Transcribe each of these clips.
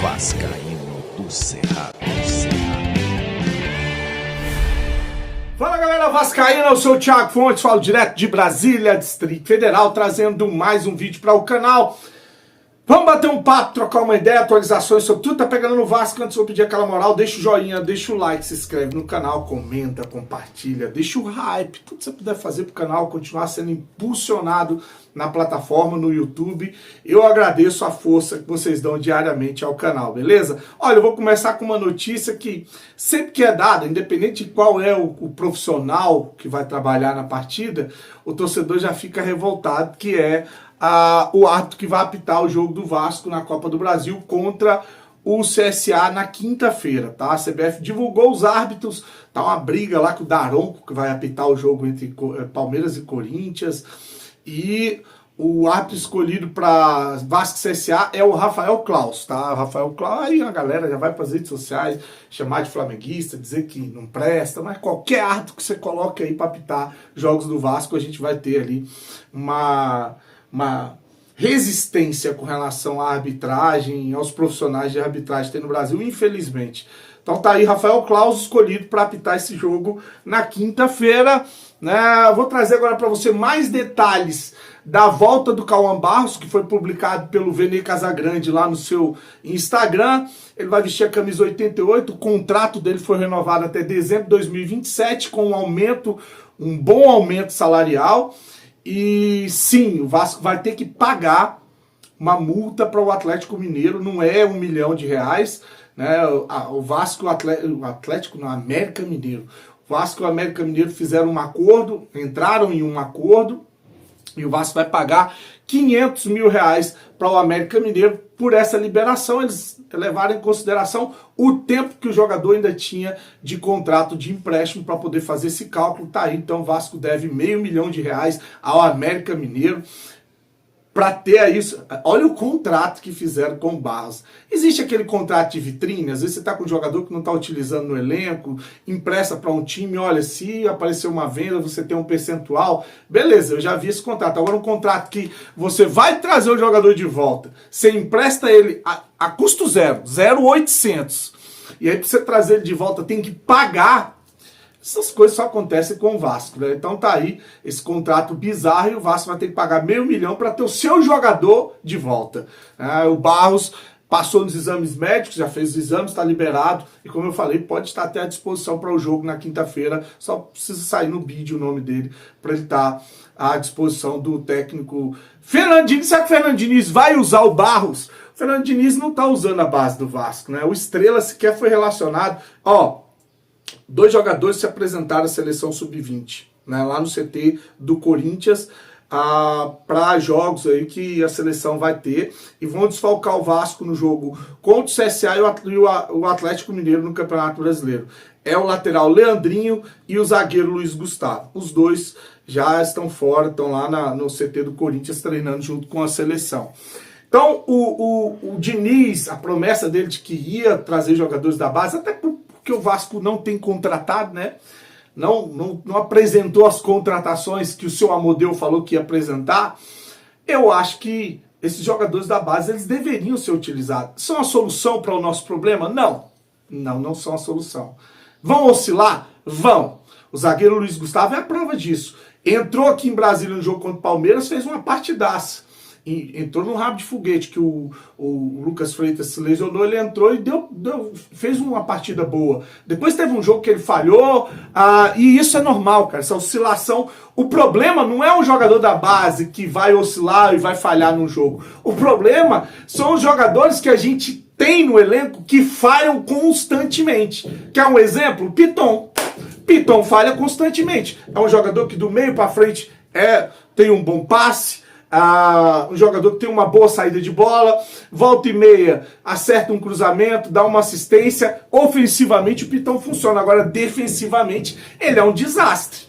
Vascaíno do Cerrado. Fala galera vascaína, eu sou o Thiago Fontes, falo direto de Brasília, Distrito Federal, trazendo mais um vídeo para o canal. Vamos bater um papo, trocar uma ideia, atualizações sobre tudo que tá pegando no Vasco. Antes eu vou pedir aquela moral, deixa o joinha, deixa o like, se inscreve no canal, comenta, compartilha, deixa o hype, tudo que você puder fazer pro canal continuar sendo impulsionado na plataforma, no YouTube. Eu agradeço a força que vocês dão diariamente ao canal, beleza? Olha, eu vou começar com uma notícia que sempre que é dada, independente de qual é o profissional que vai trabalhar na partida, o torcedor já fica revoltado, que é o árbitro que vai apitar o jogo do Vasco na Copa do Brasil contra o CSA na quinta-feira, tá? A CBF divulgou os árbitros, tá uma briga lá com o Daronco, que vai apitar o jogo entre Palmeiras e Corinthians, e o árbitro escolhido para Vasco e CSA é o Rafael Claus, tá? O Rafael Claus, aí a galera já vai para as redes sociais chamar de flamenguista, dizer que não presta, mas qualquer árbitro que você coloque aí para apitar jogos do Vasco, a gente vai ter ali uma resistência com relação à arbitragem, aos profissionais de arbitragem que tem no Brasil, infelizmente. Então tá aí Rafael Claus escolhido para apitar esse jogo na quinta-feira, né? Vou trazer agora para você mais detalhes da volta do Cauã Barros, que foi publicado pelo Vene Casagrande lá no seu Instagram. Ele vai vestir a camisa 88, o contrato dele foi renovado até dezembro de 2027, com um bom aumento salarial. E sim, o Vasco vai ter que pagar uma multa para o Atlético Mineiro, não é R$1 milhão, né? O Vasco e o Atlético, não, América Mineiro. O Vasco e o América Mineiro fizeram um acordo, entraram em um acordo, e o Vasco vai pagar R$500 mil para o América Mineiro por essa liberação. Eles levaram em consideração o tempo que o jogador ainda tinha de contrato de empréstimo para poder fazer esse cálculo. Tá aí, então o Vasco deve R$500 mil ao América Mineiro para ter isso. Olha o contrato que fizeram com o Barros. Existe aquele contrato de vitrine, às vezes você está com um jogador que não está utilizando no elenco, empresta para um time, olha, se aparecer uma venda, você tem um percentual. Beleza, eu já vi esse contrato. Agora um contrato que você vai trazer o jogador de volta, você empresta ele a custo zero, 0,800. E aí para você trazer ele de volta tem que pagar. Essas coisas só acontecem com o Vasco, né? Então tá aí esse contrato bizarro e o Vasco vai ter que pagar R$500 mil para ter o seu jogador de volta. O Barros passou nos exames médicos, já fez os exames, está liberado. E como eu falei, pode estar até à disposição para o jogo na quinta-feira. Só precisa sair no bid o nome dele para ele estar à disposição do técnico Fernando Diniz. Será que o Fernando Diniz vai usar o Barros? O Fernando Diniz não está usando a base do Vasco, né? O Estrela sequer foi relacionado. Dois jogadores se apresentaram à seleção sub-20, né, lá no CT do Corinthians, para jogos aí que a seleção vai ter, e vão desfalcar o Vasco no jogo contra o CSA e o Atlético Mineiro no Campeonato Brasileiro. É o lateral Leandrinho e o zagueiro Luiz Gustavo. Os dois já estão fora, estão lá no CT do Corinthians treinando junto com a seleção. Então o Diniz, a promessa dele de que ia trazer jogadores da base, até porque o Vasco não tem contratado, né? Não apresentou as contratações que o seu Amodeu falou que ia apresentar. Eu acho que esses jogadores da base, eles deveriam ser utilizados. São a solução para o nosso problema? Não são a solução. Vão oscilar? Vão. O zagueiro Luiz Gustavo é a prova disso. Entrou aqui em Brasília no jogo contra o Palmeiras, fez uma partidaça. Entrou no rabo de foguete, que o Lucas Freitas se lesionou, ele entrou e fez uma partida boa. Depois teve um jogo que ele falhou, e isso é normal, cara, essa oscilação. O problema não é o jogador da base que vai oscilar e vai falhar num jogo. O problema são os jogadores que a gente tem no elenco que falham constantemente. Quer um exemplo? Piton. Piton falha constantemente. É um jogador que do meio para frente tem um bom passe, um jogador que tem uma boa saída de bola, volta e meia, acerta um cruzamento, dá uma assistência. Ofensivamente o Piton funciona, agora defensivamente ele é um desastre.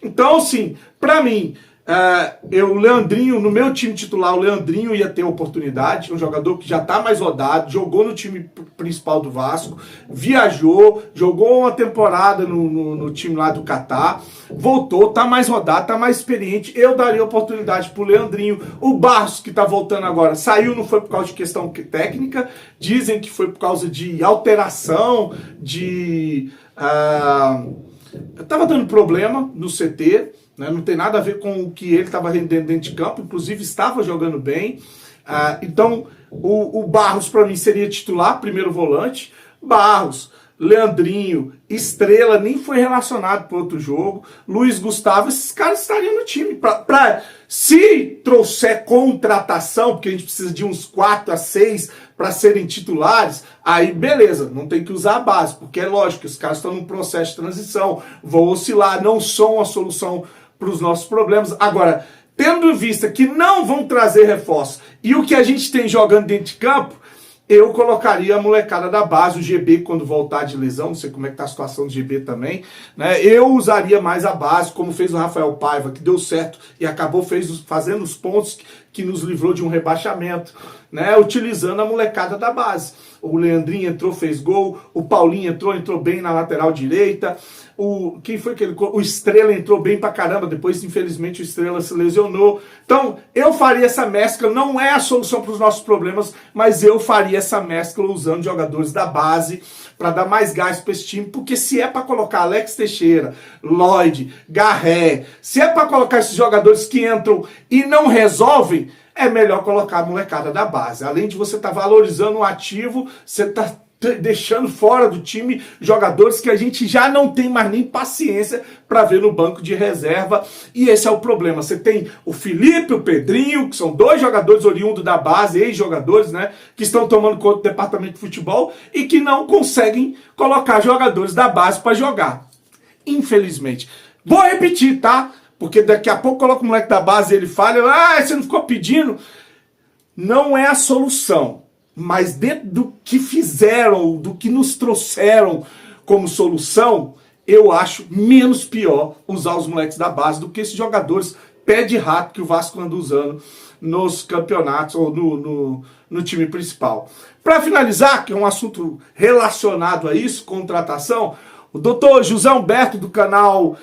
Então, assim, pra mim, O Leandrinho, no meu time titular, o Leandrinho ia ter oportunidade, um jogador que já está mais rodado, jogou no time principal do Vasco, viajou, jogou uma temporada no time lá do Catar, voltou, está mais rodado, está mais experiente. Eu daria oportunidade para o Leandrinho. O Barros, que está voltando agora, saiu, não foi por causa de questão técnica, dizem que foi por causa de alteração, estava dando problema no CT, né? Não tem nada a ver com o que ele estava rendendo dentro de campo, inclusive estava jogando bem. Então, o Barros para mim seria titular, primeiro volante. Barros, Leandrinho, Estrela, nem foi relacionado para outro jogo. Luiz Gustavo, esses caras estariam no time. Se trouxer contratação, porque a gente precisa de uns 4 a 6 para serem titulares, aí beleza, não tem que usar a base, porque é lógico que os caras estão num processo de transição, vão oscilar, não são a solução para os nossos problemas. Agora, tendo em vista que não vão trazer reforço e o que a gente tem jogando dentro de campo, eu colocaria a molecada da base, o GB quando voltar de lesão, não sei como é que tá a situação do GB também, né? Eu usaria mais a base, como fez o Rafael Paiva, que deu certo e acabou fazendo os pontos que nos livrou de um rebaixamento, né? Utilizando a molecada da base. O Leandrinho entrou, fez gol, o Paulinho entrou bem na lateral direita, quem foi aquele? O Estrela entrou bem pra caramba, depois infelizmente o Estrela se lesionou. Então eu faria essa mescla, não é a solução para os nossos problemas, mas eu faria essa mescla usando jogadores da base para dar mais gás para esse time, porque se é para colocar Alex Teixeira, Lloyd, Garré, se é para colocar esses jogadores que entram e não resolvem, é melhor colocar a molecada da base. Além de você estar valorizando o ativo, você está deixando fora do time jogadores que a gente já não tem mais nem paciência para ver no banco de reserva, e esse é o problema. Você tem o Felipe, o Pedrinho, que são 2 jogadores oriundos da base, ex-jogadores, né, que estão tomando conta do departamento de futebol e que não conseguem colocar jogadores da base para jogar, infelizmente. Vou repetir, tá? Porque daqui a pouco coloca o moleque da base e ele falha, você não ficou pedindo? Não é a solução. Mas dentro do que fizeram, do que nos trouxeram como solução, eu acho menos pior usar os moleques da base do que esses jogadores pé de rato que o Vasco anda usando nos campeonatos ou no time principal. Para finalizar, que é um assunto relacionado a isso, contratação, o doutor José Humberto, do canal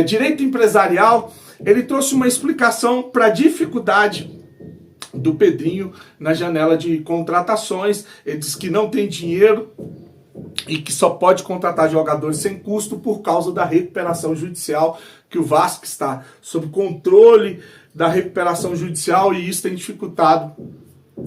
Direito Empresarial, ele trouxe uma explicação para a dificuldade do Pedrinho na janela de contratações. Ele diz que não tem dinheiro e que só pode contratar jogadores sem custo por causa da recuperação judicial, que o Vasco está sob controle da recuperação judicial e isso tem dificultado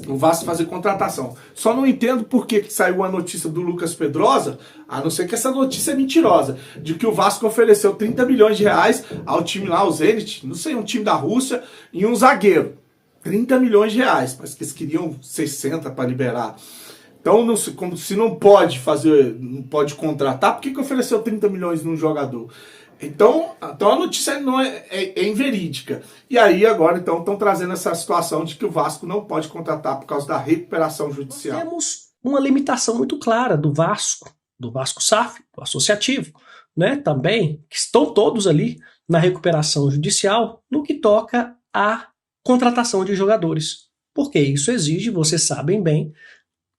o Vasco fazer contratação. Só não entendo por que saiu a notícia do Lucas Pedrosa, a não ser que essa notícia é mentirosa, de que o Vasco ofereceu 30 milhões de reais ao time lá, o Zenit, não sei, um time da Rússia, e um zagueiro. 30 milhões de reais, mas que eles queriam 60 para liberar. Então, se não pode fazer, não pode contratar, por que ofereceu 30 milhões num jogador? Então a notícia não é inverídica. E aí agora então estão trazendo essa situação de que o Vasco não pode contratar por causa da recuperação judicial. Nós temos uma limitação muito clara do Vasco SAF, do associativo, né, também, que estão todos ali na recuperação judicial no que toca a contratação de jogadores. Porque isso exige, vocês sabem bem,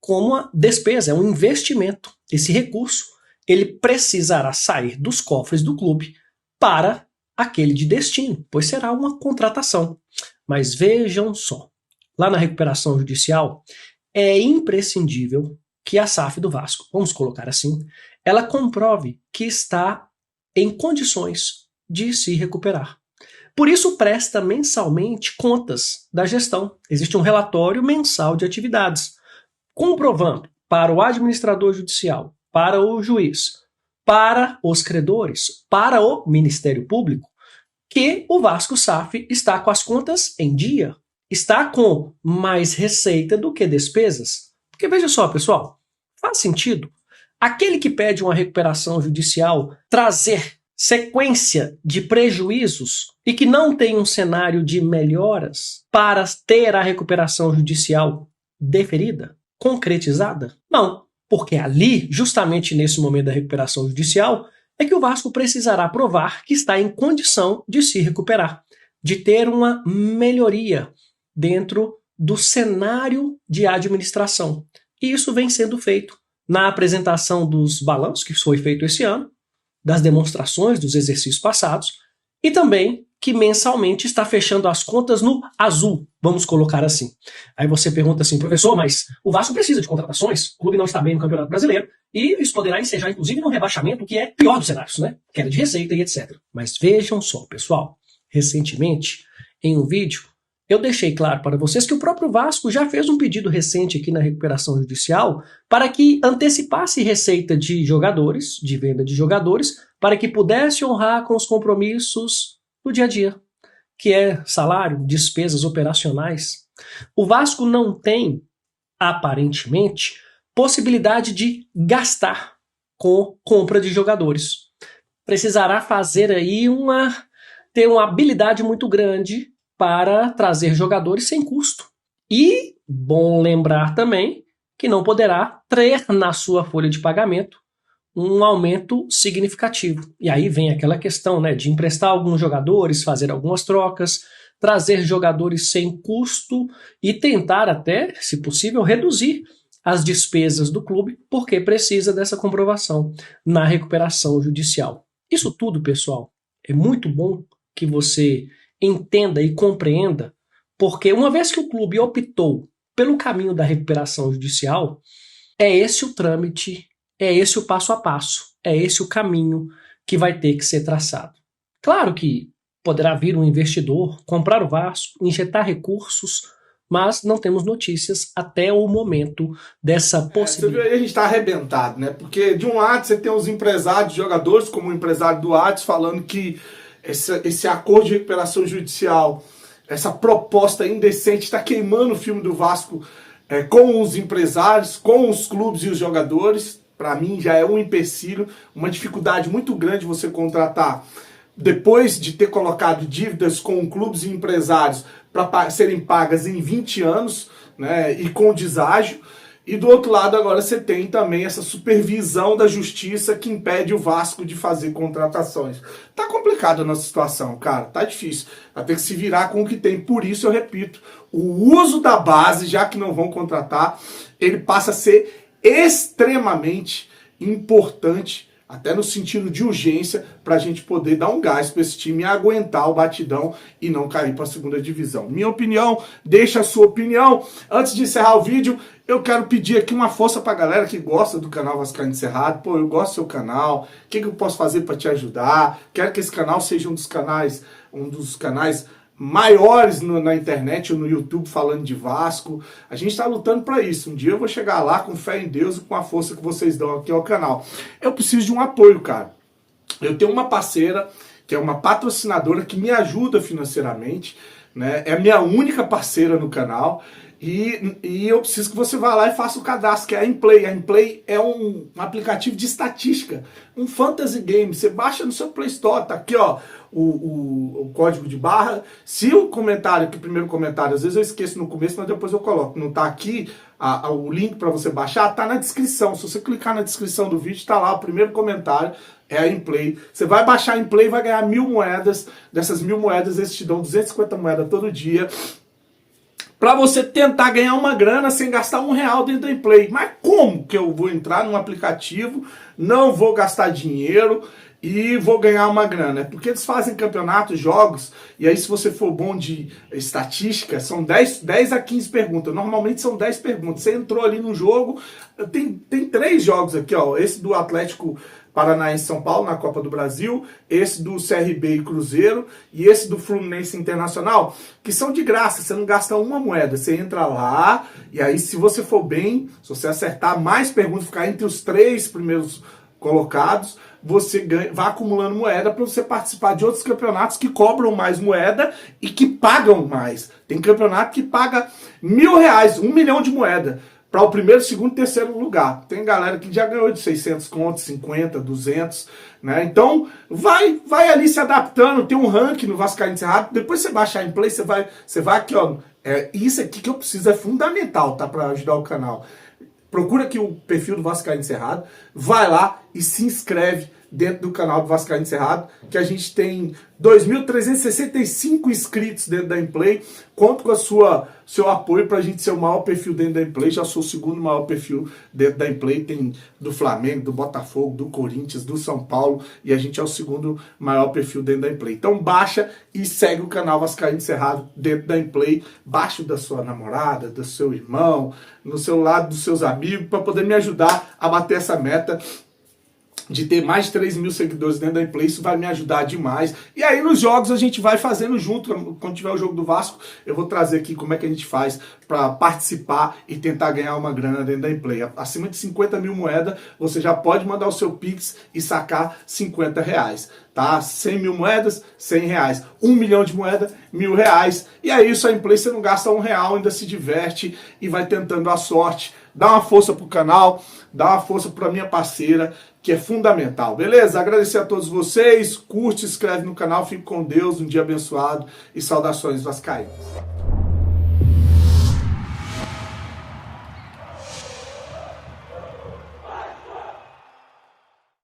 como a despesa, é um investimento. Esse recurso, ele precisará sair dos cofres do clube para aquele de destino, pois será uma contratação. Mas vejam só, lá na recuperação judicial, é imprescindível que a SAF do Vasco, vamos colocar assim, ela comprove que está em condições de se recuperar. Por isso presta mensalmente contas da gestão. Existe um relatório mensal de atividades, comprovando para o administrador judicial, para o juiz, para os credores, para o Ministério Público, que o Vasco SAF está com as contas em dia, está com mais receita do que despesas. Porque veja só, pessoal, faz sentido aquele que pede uma recuperação judicial trazer sequência de prejuízos e que não tem um cenário de melhoras para ter a recuperação judicial deferida, concretizada? Não, porque ali, justamente nesse momento da recuperação judicial, é que o Vasco precisará provar que está em condição de se recuperar. de ter uma melhoria dentro do cenário de administração. E isso vem sendo feito na apresentação dos balanços que foi feito esse ano, das demonstrações dos exercícios passados, e também que mensalmente está fechando as contas no azul, vamos colocar assim. Aí você pergunta assim, professor, mas o Vasco precisa de contratações, o clube não está bem no Campeonato Brasileiro, e isso poderá ensejar, inclusive, num rebaixamento que é pior dos cenários, né? Queda de receita e etc. Mas vejam só, pessoal, recentemente, em um vídeo, eu deixei claro para vocês que o próprio Vasco já fez um pedido recente aqui na recuperação judicial para que antecipasse receita de jogadores, de venda de jogadores, para que pudesse honrar com os compromissos do dia a dia, que é salário, despesas operacionais. O Vasco não tem, aparentemente, possibilidade de gastar com compra de jogadores. Precisará fazer aí ter uma habilidade muito grande para trazer jogadores sem custo. E, bom lembrar também, que não poderá ter na sua folha de pagamento um aumento significativo. E aí vem aquela questão, né, de emprestar alguns jogadores, fazer algumas trocas, trazer jogadores sem custo e tentar até, se possível, reduzir as despesas do clube, porque precisa dessa comprovação na recuperação judicial. Isso tudo, pessoal, é muito bom que você entenda e compreenda, porque uma vez que o clube optou pelo caminho da recuperação judicial, é esse o trâmite, é esse o passo a passo, é esse o caminho que vai ter que ser traçado. Claro que poderá vir um investidor, comprar o Vasco, injetar recursos, mas não temos notícias até o momento dessa possibilidade. Você viu aí, a gente está arrebentado, né? Porque de um lado você tem os empresários, jogadores, como o empresário do Atos, falando que esse acordo de recuperação judicial, essa proposta indecente está queimando o filme do Vasco com os empresários, com os clubes e os jogadores. Para mim já é um empecilho, uma dificuldade muito grande você contratar depois de ter colocado dívidas com clubes e empresários para serem pagas em 20 anos, né, e com deságio. E do outro lado agora você tem também essa supervisão da justiça que impede o Vasco de fazer contratações. Tá complicada a nossa situação, cara, tá difícil. Vai ter que se virar com o que tem. Por isso eu repito, o uso da base, já que não vão contratar, ele passa a ser extremamente importante, até no sentido de urgência, para a gente poder dar um gás para esse time e aguentar o batidão e não cair para a segunda divisão. Minha opinião, deixa a sua opinião. Antes de encerrar o vídeo, eu quero pedir aqui uma força para a galera que gosta do canal Vascaíno Cerrado. Pô, eu gosto do seu canal, o que eu posso fazer para te ajudar? Quero que esse canal seja um dos canais maiores na internet ou no YouTube falando de Vasco. A gente está lutando para isso. Um dia eu vou chegar lá com fé em Deus e com a força que vocês dão aqui ao canal. Eu preciso de um apoio, cara. Eu tenho uma parceira, que é uma patrocinadora que me ajuda financeiramente, né? É a minha única parceira no canal. E eu preciso que você vá lá e faça o cadastro, que é a Inplay. A Inplay é um aplicativo de estatística, um fantasy game. Você baixa no seu Play Store, tá aqui, ó, o código de barra. Se o comentário, que o primeiro comentário, às vezes eu esqueço no começo, mas depois eu coloco. Não tá aqui, o link para você baixar, tá na descrição. Se você clicar na descrição do vídeo, tá lá o primeiro comentário. É a Inplay. Você vai baixar a Inplay e vai ganhar 1000 moedas. Dessas 1000 moedas, eles te dão 250 moedas todo dia, para você tentar ganhar uma grana sem gastar R$1 dentro da Inplay. Mas como que eu vou entrar num aplicativo, não vou gastar dinheiro e vou ganhar uma grana? É porque eles fazem campeonatos, jogos, e aí se você for bom de estatística, são 10 a 15 perguntas. Normalmente são 10 perguntas. Você entrou ali no jogo, tem 3 jogos aqui, ó. Esse do Atlético Paranaense São Paulo na Copa do Brasil, esse do CRB e Cruzeiro e esse do Fluminense Internacional, que são de graça, você não gasta uma moeda, você entra lá e aí se você for bem, se você acertar mais perguntas, ficar entre os 3 primeiros colocados, você vai acumulando moeda para você participar de outros campeonatos que cobram mais moeda e que pagam mais. Tem campeonato que paga R$1.000, 1 milhão de moeda, para o primeiro, segundo e terceiro lugar. Tem galera que já ganhou de 600 contos, 50, 200, né? Então, vai ali se adaptando. Tem um ranking no Vascaíno Cerrado. Depois você baixar em Play, você vai aqui, ó. Isso aqui que eu preciso é fundamental, tá? Para ajudar o canal. Procura aqui o perfil do Vascaíno Cerrado, vai lá e se inscreve dentro do canal do Vascaíno Cerrado, que a gente tem 2.365 inscritos dentro da Emplay. Conto com seu apoio para a gente ser o maior perfil dentro da Emplay. Já sou o segundo maior perfil dentro da Emplay. Tem do Flamengo, do Botafogo, do Corinthians, do São Paulo, e a gente é o segundo maior perfil dentro da Emplay. Então baixa e segue o canal Vascaíno Cerrado dentro da Emplay. Baixa da sua namorada, do seu irmão, no celular dos seus amigos, para poder me ajudar a bater essa meta de ter mais de 3 mil seguidores dentro da Emplay. Isso vai me ajudar demais. E aí nos jogos a gente vai fazendo junto. Quando tiver o jogo do Vasco, eu vou trazer aqui como é que a gente faz para participar e tentar ganhar uma grana dentro da Emplay. Acima de 50 mil moedas, você já pode mandar o seu Pix e sacar 50 reais. Tá? 100 mil moedas, 100 reais. 1 milhão de moedas, 1.000 reais. E é isso, a Emplay você não gasta R$1, ainda se diverte e vai tentando a sorte. Dá uma força pro canal, dá uma força pra minha parceira, que é fundamental, beleza? Agradecer a todos vocês, curte, inscreve no canal, fique com Deus, um dia abençoado e saudações vascaínas.